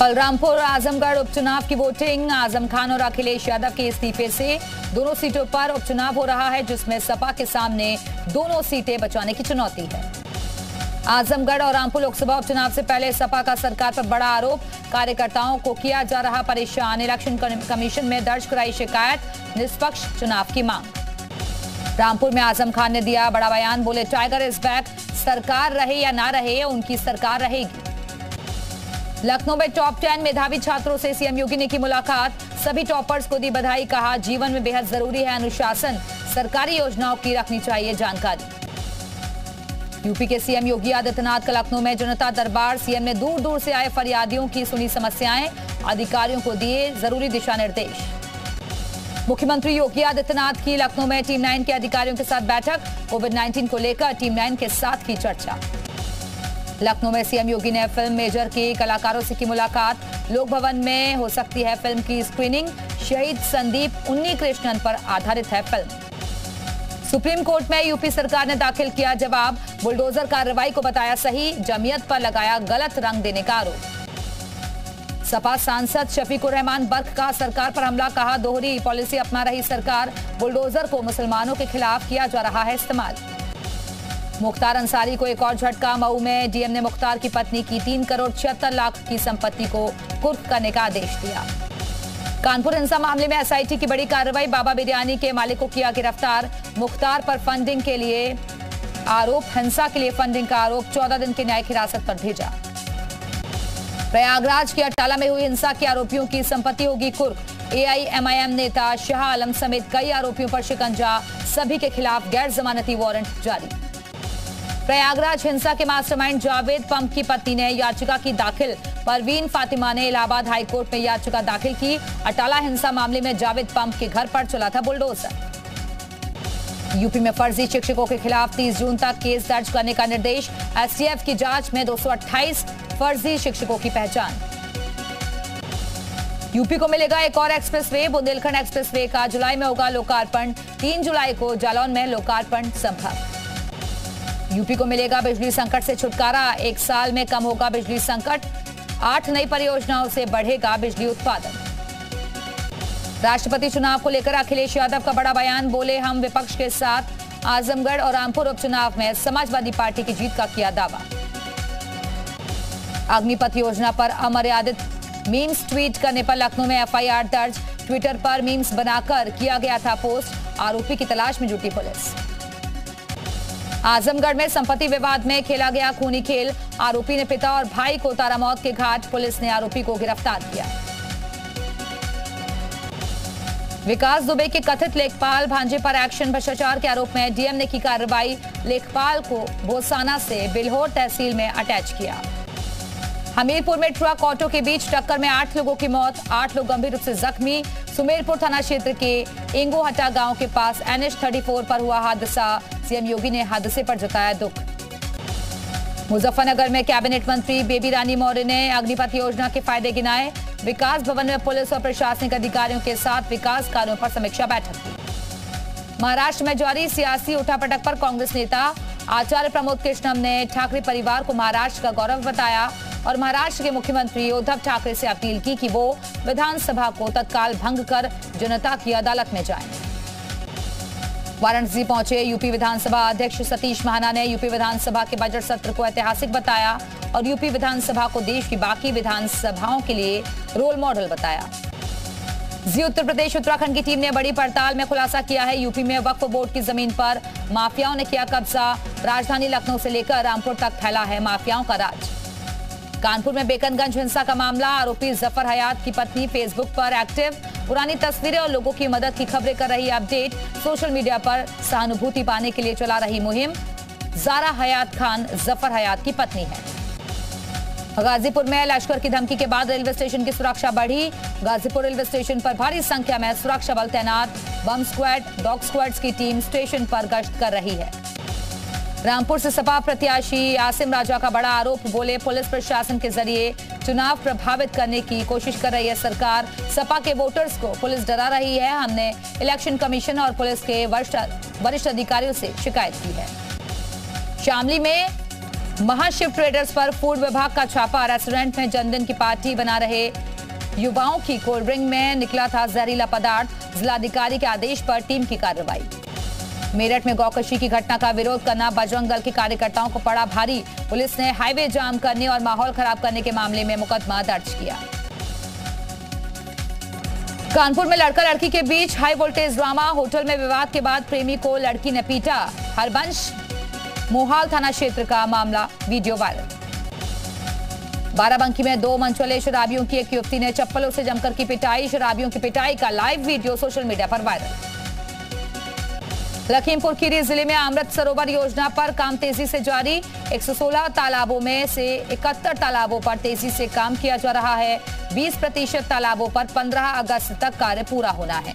बलरामपुर आजमगढ़ उपचुनाव की वोटिंग। आजम खान और अखिलेश यादव के इस्तीफे से दोनों सीटों पर उपचुनाव हो रहा है, जिसमें सपा के सामने दोनों सीटें बचाने की चुनौती है। आजमगढ़ और रामपुर लोकसभा उपचुनाव से पहले सपा का सरकार पर बड़ा आरोप, कार्यकर्ताओं को किया जा रहा परेशान। इलेक्शन कमीशन में दर्ज कराई शिकायत, निष्पक्ष चुनाव की मांग। रामपुर में आजम खान ने दिया बड़ा बयान, बोले टाइगर इज बैक, सरकार रहे या ना रहे उनकी सरकार रहेगी। लखनऊ में टॉप 10 मेधावी छात्रों से सीएम योगी ने की मुलाकात, सभी टॉपर्स को दी बधाई, कहा जीवन में बेहद जरूरी है अनुशासन, सरकारी योजनाओं की रखनी चाहिए जानकारी। यूपी के सीएम योगी आदित्यनाथ का लखनऊ में जनता दरबार, सीएम ने दूर दूर से आए फरियादियों की सुनी समस्याएं, अधिकारियों को दिए जरूरी दिशा निर्देश। मुख्यमंत्री योगी आदित्यनाथ की लखनऊ में टीम 9 के अधिकारियों के साथ बैठक, कोविड-19 को लेकर टीम 9 के साथ की चर्चा। लखनऊ में सीएम योगी ने फिल्म मेजर के कलाकारों से की मुलाकात, लोक भवन में हो सकती है फिल्म की स्क्रीनिंग, शहीद संदीप उन्नी कृष्णन पर आधारित है फिल्म। सुप्रीम कोर्ट में यूपी सरकार ने दाखिल किया जवाब, बुलडोजर कार्रवाई को बताया सही, जमीयत पर लगाया गलत रंग देने का आरोप। सपा सांसद शफीकुर रहमान बर्क का सरकार पर हमला, कहा दोहरी पॉलिसी अपना रही सरकार, बुलडोजर को मुसलमानों के खिलाफ किया जा रहा है इस्तेमाल। मुख्तार अंसारी को एक और झटका, मऊ में डीएम ने मुख्तार की पत्नी की 3 करोड़ 76 लाख की संपत्ति को कुर्क करने का आदेश दिया। कानपुर हिंसा मामले में एसआईटी की बड़ी कार्रवाई, बाबा बिरयानी के मालिक को किया गिरफ्तार, मुख्तार पर फंडिंग के लिए आरोप, हिंसा के लिए फंडिंग का आरोप, 14 दिन की न्यायिक हिरासत पर भेजा। प्रयागराज के अटाला में हुई हिंसा के आरोपियों की संपत्ति होगी कुर्क, एआईएमआईएम नेता शाह आलम समेत कई आरोपियों पर शिकंजा, सभी के खिलाफ गैर जमानती वारंट जारी। प्रयागराज हिंसा के मास्टरमाइंड जावेद पंप की पत्नी ने याचिका की दाखिल, परवीन फातिमा ने इलाहाबाद हाईकोर्ट में याचिका दाखिल की। अटाला हिंसा मामले में जावेद पंप के घर पर चला था बुलडोजर। यूपी में फर्जी शिक्षकों के खिलाफ 30 जून तक केस दर्ज करने का निर्देश, एसटीएफ की जांच में 228 फर्जी शिक्षकों की पहचान। यूपी को मिलेगा एक और एक्सप्रेसवे, बुंदेलखंड एक्सप्रेसवे का जुलाई में होगा लोकार्पण, 3 जुलाई को जालौन में लोकार्पण संभव। यूपी को मिलेगा बिजली संकट से छुटकारा, 1 साल में कम होगा बिजली संकट, 8 नई परियोजनाओं से बढ़ेगा बिजली उत्पादन। राष्ट्रपति चुनाव को लेकर अखिलेश यादव का बड़ा बयान, बोले हम विपक्ष के साथ, आजमगढ़ और रामपुर उपचुनाव में समाजवादी पार्टी की जीत का किया दावा। अग्निपथ योजना पर अमर्यादित मीम्स ट्वीट करने पर लखनऊ में एफआईआर दर्ज, ट्विटर पर मीम्स बनाकर किया गया था पोस्ट, आरोपी की तलाश में जुटी पुलिस। आजमगढ़ में संपत्ति विवाद में खेला गया खूनी खेल, आरोपी ने पिता और भाई को उतारा मौत के घाट, पुलिस ने आरोपी को गिरफ्तार किया। विकास दुबे के कथित लेखपाल भांजे पर एक्शन, भ्रष्टाचार के आरोप में डीएम ने की कार्रवाई, लेखपाल को बोसाना से बिल्होर तहसील में अटैच किया। हमीरपुर में ट्रक ऑटो के बीच टक्कर में 8 लोगों की मौत, 8 लोग गंभीर रूप से जख्मी। सुमेरपुर थाना क्षेत्र के इंगोहटा गांव के पास NH 34 पर हुआ हादसा, सीएम योगी ने हादसे पर जताया दुख। मुजफ्फरनगर में कैबिनेट मंत्री बेबी रानी मौर्य ने अग्निपथ योजना के फायदे गिनाए, विकास भवन में पुलिस और प्रशासनिक अधिकारियों के साथ विकास कार्यों पर समीक्षा बैठक की। महाराष्ट्र में जारी सियासी उठापटक पर कांग्रेस नेता आचार्य प्रमोद कृष्णम ने ठाकरे परिवार को महाराष्ट्र का गौरव बताया और महाराष्ट्र के मुख्यमंत्री उद्धव ठाकरे से अपील की कि वो विधानसभा को तत्काल भंग कर जनता की अदालत में जाएं। वाराणसी पहुंचे यूपी विधानसभा अध्यक्ष सतीश महाना ने यूपी विधानसभा के बजट सत्र को ऐतिहासिक बताया और यूपी विधानसभा को देश की बाकी विधानसभाओं के लिए रोल मॉडल बताया। जी उत्तर प्रदेश उत्तराखंड की टीम ने बड़ी पड़ताल में खुलासा किया है, यूपी में वक्फ बोर्ड की जमीन पर माफियाओं ने किया कब्जा, राजधानी लखनऊ से लेकर रामपुर तक फैला है माफियाओं का राज। कानपुर में बेकनगंज हिंसा का मामला, आरोपी जफर हयात की पत्नी फेसबुक पर एक्टिव, पुरानी तस्वीरें और लोगों की मदद की खबरें कर रही अपडेट, सोशल मीडिया पर सहानुभूति पाने के लिए चला रही मुहिम। जारा हयात खान जफर हयात की पत्नी है। गाजीपुर में लश्कर की धमकी के बाद रेलवे स्टेशन की सुरक्षा बढ़ी, गाजीपुर रेलवे स्टेशन पर भारी संख्या में सुरक्षा बल तैनात, बम स्क्वाड, डॉग स्क्वाड्स की टीम स्टेशन पर गश्त कर रही है। रामपुर से सपा प्रत्याशी आसिम राजा का बड़ा आरोप, बोले पुलिस प्रशासन के जरिए चुनाव प्रभावित करने की कोशिश कर रही है सरकार, सपा के वोटर्स को पुलिस डरा रही है, हमने इलेक्शन कमीशन और पुलिस के वरिष्ठ अधिकारियों से शिकायत की है। शामली में महाशिव ट्रेडर्स पर फूड विभाग का छापा। रेस्टोरेंट में जन्मदिन की पार्टी बना रहे युवाओं की कोल्ड ड्रिंक में निकला था जहरीला पदार्थ। जिलाधिकारी के आदेश पर टीम की कार्रवाई। मेरठ में गौकशी की घटना का विरोध करना बजरंग दल के कार्यकर्ताओं को पड़ा भारी। पुलिस ने हाईवे जाम करने और माहौल खराब करने के मामले में मुकदमा दर्ज किया। कानपुर में लड़का लड़की के बीच हाई वोल्टेज ड्रामा। होटल में विवाद के बाद प्रेमी को लड़की ने पीटा। हरबंश मोहाल थाना क्षेत्र का मामला, वीडियो वायरल। बाराबंकी में 2 मनचले शराबियों की एक युवती ने चप्पलों से जमकर की पिटाई। शराबियों की पिटाई का लाइव वीडियो सोशल मीडिया पर वायरल। लखीमपुर खीरी जिले में अमृत सरोवर योजना पर काम तेजी से जारी। 116 तालाबों में से 71 तालाबों पर तेजी से काम किया जा रहा है। 20% तालाबों पर 15 अगस्त तक कार्य पूरा होना है।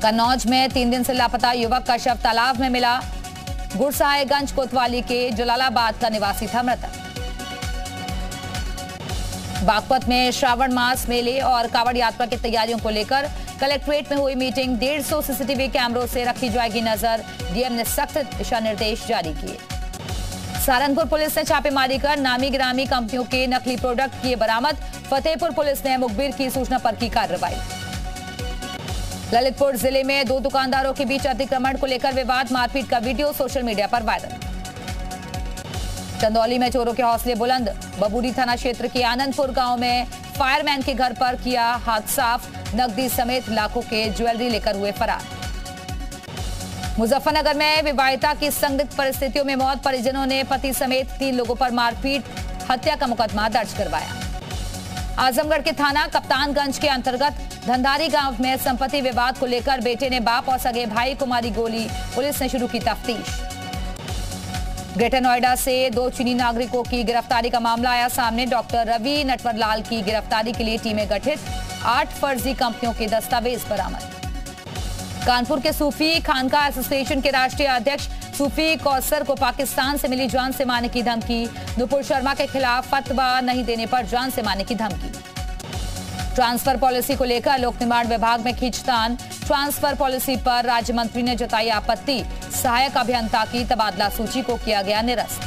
कन्नौज में 3 दिन से लापता युवक का शव तालाब में मिला। गुरसाहिबगंज कोतवाली के जलालाबाद का निवासी था मृतक। बागपत में श्रावण मास मेले और कावड़ यात्रा की तैयारियों को लेकर कलेक्ट्रेट में हुई मीटिंग। 150 सीसीटीवी कैमरों से रखी जाएगी नजर। डीएम ने सख्त दिशा निर्देश जारी किए। सहारनपुर पुलिस ने छापेमारी कर नामी गिरामी कंपनियों के नकली प्रोडक्ट किए बरामद। फतेहपुर पुलिस ने मुखबिर की सूचना पर की कार्रवाई। ललितपुर जिले में 2 दुकानदारों के बीच अतिक्रमण को लेकर विवाद। मारपीट का वीडियो सोशल मीडिया पर वायरल। चंदौली में चोरों के हौसले बुलंद। बबूरी थाना क्षेत्र के आनंदपुर गांव में फायरमैन के घर पर किया हाथ साफ। नकदी समेत लाखों के ज्वेलरी लेकर हुए फरार। मुजफ्फरनगर में विवाहिता की संदिग्ध परिस्थितियों में मौत। परिजनों ने पति समेत 3 लोगों पर मारपीट हत्या का मुकदमा दर्ज करवाया। आजमगढ़ के थाना कप्तानगंज के अंतर्गत धंधारी गांव में संपत्ति विवाद को लेकर बेटे ने बाप और सगे भाई को मारी गोली। पुलिस ने शुरू की तफ्तीश। ग्रेटर नोएडा से 2 चीनी नागरिकों की गिरफ्तारी का मामला आया सामने। डॉक्टर रवि नटवरलाल की गिरफ्तारी के लिए टीमें गठित। 8 फर्जी कंपनियों के दस्तावेज बरामद। कानपुर के सूफी खानका एसोसिएशन के राष्ट्रीय अध्यक्ष सूफी कौसर को पाकिस्तान से मिली जान से मारने की धमकी। नुपुर शर्मा के खिलाफ फतवा नहीं देने पर जान से मारने की धमकी। ट्रांसफर पॉलिसी को लेकर लोक निर्माण विभाग में खींचतान। ट्रांसफर पॉलिसी पर राज्य मंत्री ने जताई आपत्ति। सहायक अभियंता की तबादला सूची को किया गया निरस्त।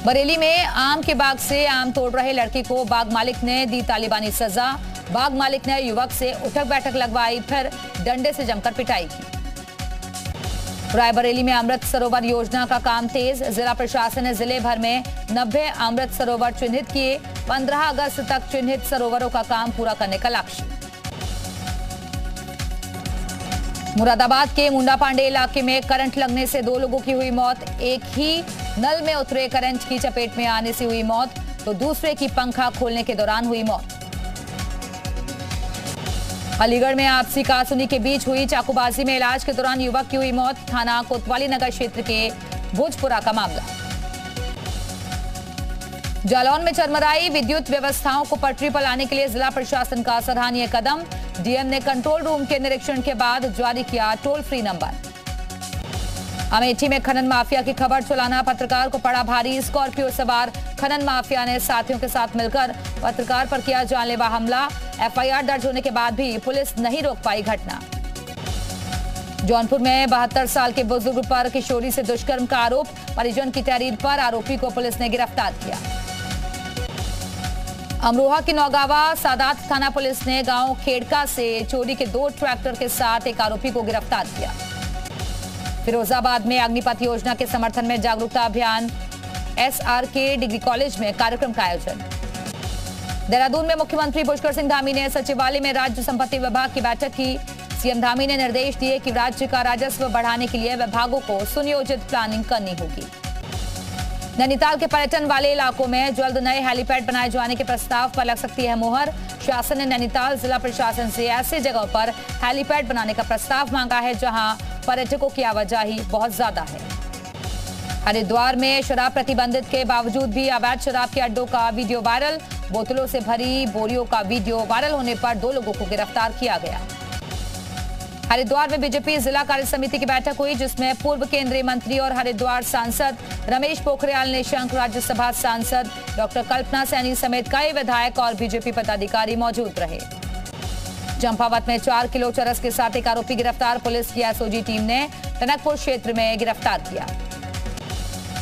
बरेली में आम के बाग से आम तोड़ रहे लड़के को बाग मालिक ने दी तालिबानी सजा। बाग मालिक ने युवक से उठक बैठक लगवाई, फिर डंडे से जमकर पिटाई की। रायबरेली में अमृत सरोवर योजना का काम तेज। जिला प्रशासन ने जिले भर में 90 अमृत सरोवर चिन्हित किए। 15 अगस्त तक चिन्हित सरोवरों का काम पूरा करने का लक्ष्य। मुरादाबाद के मुंडा पांडे इलाके में करंट लगने से 2 लोगों की हुई मौत। एक ही नल में उतरे करंट की चपेट में आने से हुई मौत, तो दूसरे की पंखा खोलने के दौरान हुई मौत। अलीगढ़ में आपसी कहासुनी के बीच हुई चाकूबाजी में इलाज के दौरान युवक की हुई मौत। थाना कोतवाली नगर क्षेत्र के भोजपुरा का मामला। जालौन में चरमराई विद्युत व्यवस्थाओं को पटरी पर लाने के लिए जिला प्रशासन का सराहनीय कदम। डीएम ने कंट्रोल रूम के निरीक्षण के बाद जारी किया टोल फ्री नंबर। अमेठी में खनन माफिया की खबर चलाना पत्रकार को पड़ा भारी। स्कॉर्पियो सवार खनन माफिया ने साथियों के साथ मिलकर पत्रकार पर किया जानलेवा हमला। एफआईआर दर्ज होने के बाद भी पुलिस नहीं रोक पाई घटना। जौनपुर में 72 साल के बुजुर्ग पर किशोरी से दुष्कर्म का आरोप। परिजन की तहरीर पर आरोपी को पुलिस ने गिरफ्तार किया। अमरोहा की नौगावा सादात थाना पुलिस ने गांव खेड़का से चोरी के 2 ट्रैक्टर के साथ एक आरोपी को गिरफ्तार किया। फिरोजाबाद में अग्निपथ योजना के समर्थन में जागरूकता अभियान। एसआरके डिग्री कॉलेज में कार्यक्रम का आयोजन। देहरादून में मुख्यमंत्री पुष्कर सिंह धामी ने सचिवालय में राज्य संपत्ति विभाग की बैठक की। सीएम धामी ने निर्देश दिए कि राज्य का राजस्व बढ़ाने के लिए विभागों को सुनियोजित प्लानिंग करनी होगी। नैनीताल के पर्यटन वाले इलाकों में जल्द नए हेलीपैड बनाए जाने के प्रस्ताव पर लग सकती है मुहर। शासन ने नैनीताल जिला प्रशासन से ऐसी जगहों पर हेलीपैड बनाने का प्रस्ताव मांगा है जहां पर्यटकों की आवाजाही बहुत ज्यादा है। हरिद्वार में शराब प्रतिबंधित के बावजूद भी अवैध शराब के अड्डों का वीडियो वायरल। बोतलों से भरी बोरियों का वीडियो वायरल होने पर 2 लोगों को गिरफ्तार किया गया। हरिद्वार में बीजेपी जिला कार्य समिति की बैठक हुई जिसमें पूर्व केंद्रीय मंत्री और हरिद्वार सांसद रमेश पोखरियाल निशंक, राज्यसभा सांसद डॉक्टर कल्पना सैनी समेत कई विधायक और बीजेपी पदाधिकारी मौजूद रहे। चंपावत में 4 किलो चरस के साथ एक आरोपी गिरफ्तार। पुलिस की एसओजी टीम ने टनकपुर क्षेत्र में गिरफ्तार किया।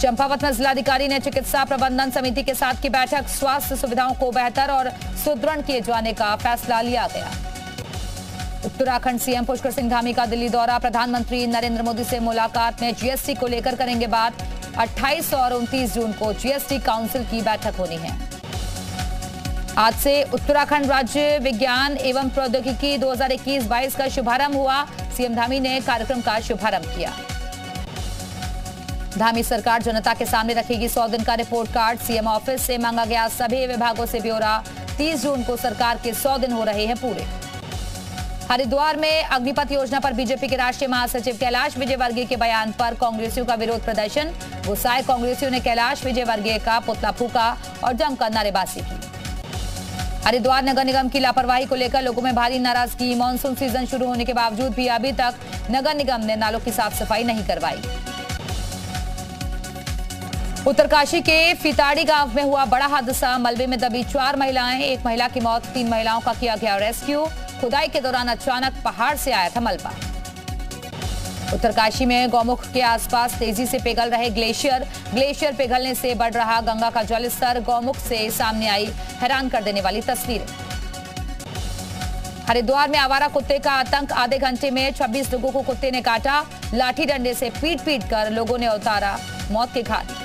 चंपावत में जिलाधिकारी ने चिकित्सा प्रबंधन समिति के साथ की बैठक। स्वास्थ्य सुविधाओं को बेहतर और सुदृढ़ किए जाने का फैसला लिया गया। उत्तराखंड सीएम पुष्कर सिंह धामी का दिल्ली दौरा। प्रधानमंत्री नरेंद्र मोदी से मुलाकात में जीएसटी को लेकर करेंगे बात। 28 और 29 जून को जीएसटी काउंसिल की बैठक होनी है। आज से उत्तराखंड राज्य विज्ञान एवं प्रौद्योगिकी 2021-22 का शुभारंभ हुआ। सीएम धामी ने कार्यक्रम का शुभारंभ किया। धामी सरकार जनता के सामने रखेगी 100 दिन का रिपोर्ट कार्ड। सीएम ऑफिस से मांगा गया सभी विभागों से ब्यौरा। 30 जून को सरकार के 100 दिन हो रहे हैं पूरे। हरिद्वार में अग्निपथ योजना पर बीजेपी के राष्ट्रीय महासचिव कैलाश विजयवर्गीय के बयान पर कांग्रेसियों का विरोध प्रदर्शन। गुस्साए कांग्रेसियों ने कैलाश विजयवर्गीय का पुतला फूका और जमकर नारेबाजी की। हरिद्वार नगर निगम की लापरवाही को लेकर लोगों में भारी नाराजगी। मानसून सीजन शुरू होने के बावजूद भी अभी तक नगर निगम ने नालों की साफ सफाई नहीं करवाई। उत्तरकाशी के फिताड़ी गांव में हुआ बड़ा हादसा। मलबे में दबी 4 महिलाएं, एक महिला की मौत, 3 महिलाओं का किया गया रेस्क्यू। खुदाई के दौरान अचानक पहाड़ से आया था मलबा। उत्तरकाशी में गौमुख के आसपास तेजी से पिघल रहे ग्लेशियर पिघलने से बढ़ रहा गंगा का जलस्तर। गौमुख से सामने आई हैरान कर देने वाली तस्वीरें। हरिद्वार में आवारा कुत्ते का आतंक। आधे घंटे में 26 लोगों को कुत्ते ने काटा। लाठी डंडे से पीट कर लोगों ने उतारा मौत के घाट।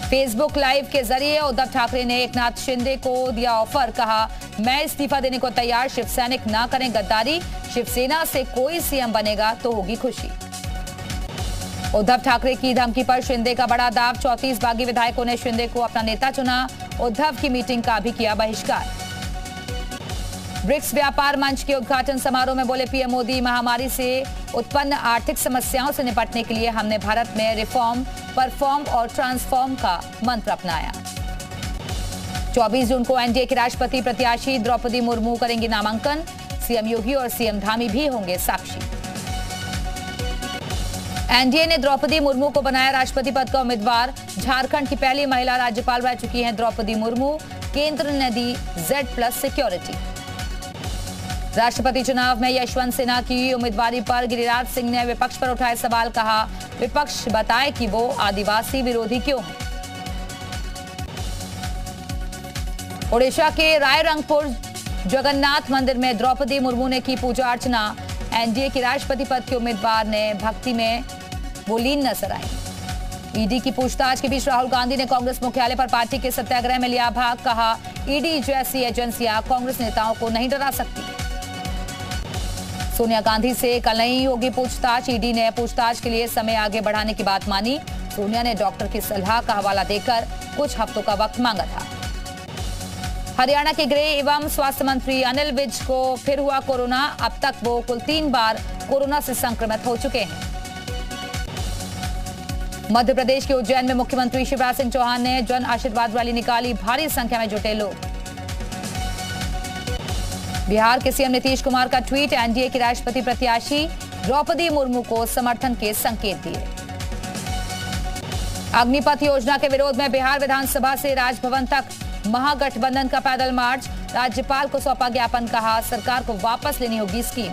फेसबुक लाइव के जरिए उद्धव ठाकरे ने एकनाथ शिंदे को दिया ऑफर। कहा, मैं इस्तीफा देने को तैयार, शिव सैनिक ना करें गद्दारी। शिवसेना से कोई सीएम बनेगा तो होगी खुशी। उद्धव ठाकरे की धमकी पर शिंदे का बड़ा दाव। 34 बागी विधायकों ने शिंदे को अपना नेता चुना। उद्धव की मीटिंग का भी किया बहिष्कार। ब्रिक्स व्यापार मंच के उद्घाटन समारोह में बोले पीएम मोदी, महामारी से उत्पन्न आर्थिक समस्याओं से निपटने के लिए हमने भारत में रिफॉर्म, परफॉर्म और ट्रांसफॉर्म का मंत्र अपनाया। 24 जून को एनडीए की राष्ट्रपति प्रत्याशी द्रौपदी मुर्मू करेंगी नामांकन। सीएम योगी और सीएम धामी भी होंगे साक्षी। एनडीए ने द्रौपदी मुर्मू को बनाया राष्ट्रपति पद का उम्मीदवार। झारखंड की पहली महिला राज्यपाल रह चुकी हैं द्रौपदी मुर्मू। केंद्र ने दी Z+ सिक्योरिटी। राष्ट्रपति चुनाव में यशवंत सिन्हा की उम्मीदवारी पर गिरिराज सिंह ने विपक्ष पर उठाए सवाल। कहा, विपक्ष बताए कि वो आदिवासी विरोधी क्यों है। ओडिशा के रायरंगपुर जगन्नाथ मंदिर में द्रौपदी मुर्मू ने की पूजा अर्चना। एनडीए की राष्ट्रपति पद के उम्मीदवार ने भक्ति में वो लीन नजर आई। ईडी की पूछताछ के बीच राहुल गांधी ने कांग्रेस मुख्यालय पर पार्टी के सत्याग्रह में लिया भाग। कहा, ईडी जैसी एजेंसियां कांग्रेस नेताओं को नहीं डरा सकती। सोनिया गांधी से कल नहीं होगी पूछताछ। ईडी ने पूछताछ के लिए समय आगे बढ़ाने की बात मानी। सोनिया ने डॉक्टर की सलाह का हवाला देकर कुछ हफ्तों का वक्त मांगा था। हरियाणा के गृह एवं स्वास्थ्य मंत्री अनिल विज को फिर हुआ कोरोना। अब तक वो कुल 3 बार कोरोना से संक्रमित हो चुके हैं। मध्य प्रदेश के उज्जैन में मुख्यमंत्री शिवराज सिंह चौहान ने जन आशीर्वाद रैली निकाली। भारी संख्या में जुटे लोग। बिहार के सीएम नीतीश कुमार का ट्वीट। एनडीए की राष्ट्रपति प्रत्याशी द्रौपदी मुर्मू को समर्थन के संकेत दिए। अग्निपथ योजना के विरोध में बिहार विधानसभा से राजभवन तक महागठबंधन का पैदल मार्च। राज्यपाल को सौंपा ज्ञापन। कहा, सरकार को वापस लेनी होगी स्कीम।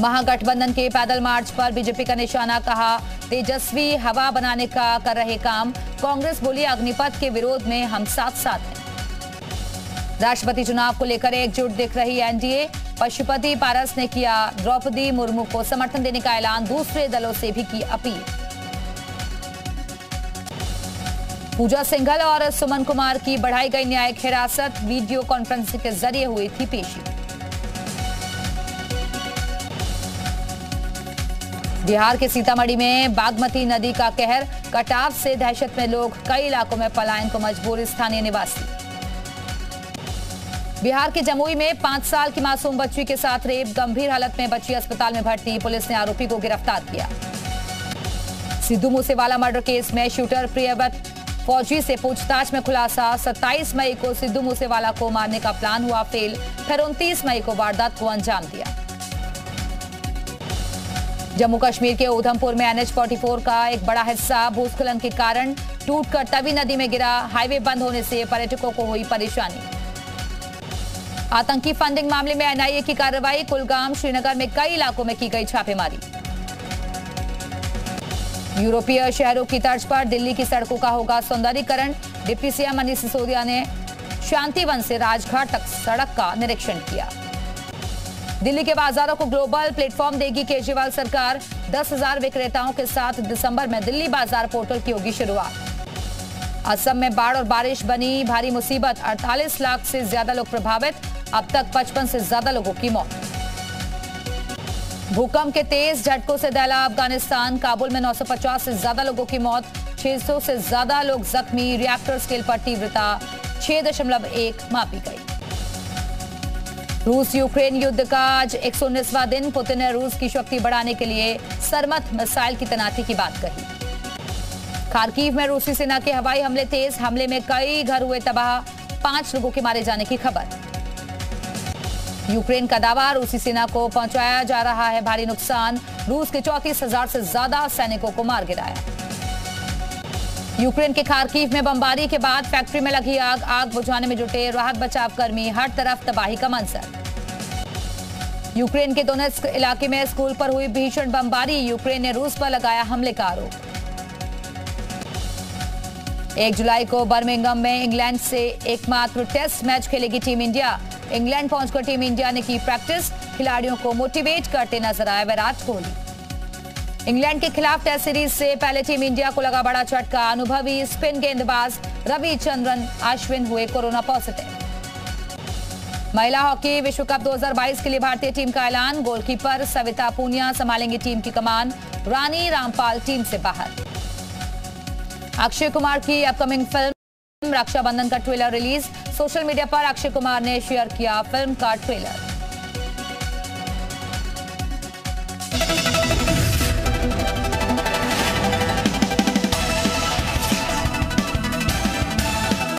महागठबंधन के पैदल मार्च पर बीजेपी का निशाना। कहा, तेजस्वी हवा बनाने का कर रहे काम। कांग्रेस बोली, अग्निपथ के विरोध में हम साथ साथ हैं। राष्ट्रपति चुनाव को लेकर एकजुट दिख रही एनडीए। पशुपति पारस ने किया द्रौपदी मुर्मू को समर्थन देने का ऐलान। दूसरे दलों से भी की अपील। पूजा सिंघल और सुमन कुमार की बढ़ाई गई न्यायिक हिरासत। वीडियो कॉन्फ्रेंसिंग के जरिए हुई थी पेशी। बिहार के सीतामढ़ी में बागमती नदी का कहर। कटाव से दहशत में लोग, कई इलाकों में पलायन को मजबूर स्थानीय निवासी। बिहार के जमुई में 5 साल की मासूम बच्ची के साथ रेप। गंभीर हालत में बच्ची अस्पताल में भर्ती। पुलिस ने आरोपी को गिरफ्तार किया। सिद्धू मूसेवाला मर्डर केस में शूटर प्रियव्रत फौजी से पूछताछ में खुलासा। 27 मई को सिद्धू मूसेवाला को मारने का प्लान हुआ फेल। फिर 29 मई को वारदात को अंजाम दिया। जम्मू कश्मीर के उधमपुर में NH-44 का एक बड़ा हिस्सा भूस्खलन के कारण टूटकर तवी नदी में गिरा। हाईवे बंद होने से पर्यटकों को हुई परेशानी। आतंकी फंडिंग मामले में एनआईए की कार्रवाई। कुलगाम, श्रीनगर में कई इलाकों में की गई छापेमारी। यूरोपीय शहरों की तर्ज पर दिल्ली की सड़कों का होगा सौंदर्यीकरण। डिप्टी सीएम मनीष सिसोदिया ने शांतिवन से राजघाट तक सड़क का निरीक्षण किया। दिल्ली के बाजारों को ग्लोबल प्लेटफॉर्म देगी केजरीवाल सरकार। 10,000 विक्रेताओं के साथ दिसंबर में दिल्ली बाजार पोर्टल की होगी शुरुआत। असम में बाढ़ और बारिश बनी भारी मुसीबत। 48 लाख से ज्यादा लोग प्रभावित। अब तक 55 से ज्यादा लोगों की मौत। भूकंप के तेज झटकों से दहला अफगानिस्तान। काबुल में 950 से ज्यादा लोगों की मौत। 600 से ज्यादा लोग जख्मी। रिएक्टर स्केल पर तीव्रता 6.1 मापी गई। रूस यूक्रेन युद्ध का आज 119वां दिन। पुतिन ने रूस की शक्ति बढ़ाने के लिए सरमत मिसाइल की तैनाती की बात कही। खार्किव में रूसी सेना के हवाई हमले तेज। हमले में कई घर हुए तबाह। 5 लोगों के मारे जाने की खबर। यूक्रेन का दावा, रूसी सेना को पहुंचाया जा रहा है भारी नुकसान। रूस के 34,000 से ज्यादा सैनिकों को मार गिराया। यूक्रेन के खार्किव में बमबारी के बाद फैक्ट्री में लगी आग। आग बुझाने में जुटे राहत बचाव कर्मी। हर तरफ तबाही का मंजर। यूक्रेन के दोनेत्स्क इलाके में स्कूल पर हुई भीषण बमबारी। यूक्रेन ने रूस पर लगाया हमले का आरोप। 1 जुलाई को बर्मिंघम में इंग्लैंड से एकमात्र टेस्ट मैच खेलेगी टीम इंडिया। इंग्लैंड पहुंचकर टीम इंडिया ने की प्रैक्टिस। खिलाड़ियों को मोटिवेट करते नजर आए विराट कोहली। इंग्लैंड के खिलाफ टेस्ट सीरीज से पहले टीम इंडिया को लगा बड़ा झटका। अनुभवी स्पिन गेंदबाज रविचंद्रन अश्विन हुए कोरोना पॉजिटिव। महिला हॉकी विश्व कप 2022 के लिए भारतीय टीम का ऐलान। गोलकीपर सविता पूनिया संभालेंगी टीम की कमान। रानी रामपाल टीम से बाहर। अक्षय कुमार की अपकमिंग फिल्म रक्षाबंधन का ट्रेलर रिलीज। सोशल मीडिया पर अक्षय कुमार ने शेयर किया फिल्म का ट्रेलर।